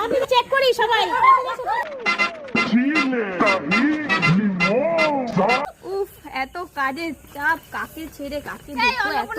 আমি চেক করি সবাই। উফ, এত কাজের চাপ, কাকে ছেড়ে কাকে দেখো, এত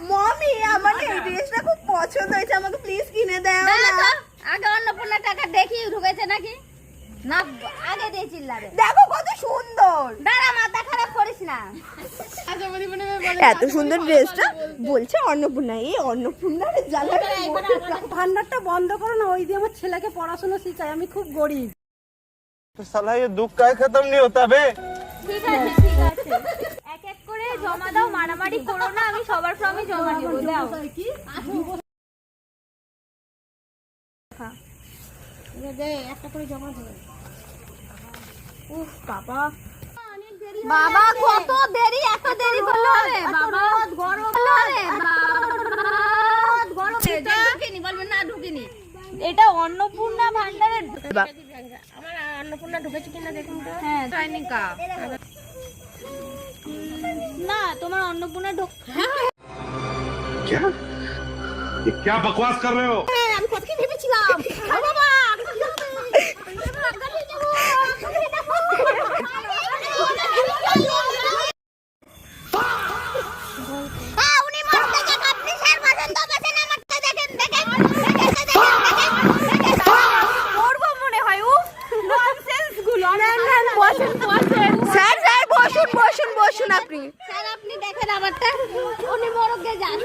মমি আমার এই ড্রেসটা খুব পছন্দ হয়েছে, আমাকে প্লিজ কিনে দাও না। আগে অন্নপূর্ণা টাকা দেখি ঢুকেছে নাকি না, আগে দিয়ে চিল্লাবে। দেখো কত সুন্দর, দাঁড়া মাথা খারাপ করিস না। এত সুন্দর ড্রেসটা বলছে অন্নপূর্ণা। এই অন্নপূর্ণার জ্বালাটা ভান্ডারটা বন্ধ করো না, ওই দিয়ে আমার ছেলেকে পড়াশোনা শিখাই, আমি খুব গরিব। तो साला ये दुख का खत्म नहीं होता बे। ঠিক আছে ঠিক আছে, এক এক করে জমা দাও, মারামারি করো না, আমি সবার ফর্মে জমা দেব। দাও একটা করে জমা দেবে। উফ বাবা, বাবা কত দেরি, এত দেরি করলে হবে বাবা? গরম হবে গরম, ঢুকিনি বলবেন না ঢুকিনি। এটা অন্নপূর্ণা ভান্ডারের। আমার অন্নপূর্ণা ঢুকেছে কিনা দেখুন তো। হ্যাঁ চাইনিকা না, তোমার অন্নপূর্ণা ঢোক। क्या ये क्या बकवास कर रहे हो? আমি কত কি ভেবেছিলাম বাবা। স্যার স্যার বসুন বসুন বসুন আপনি। স্যার আপনি দেখেন আমারটা, উনি মরগে যান।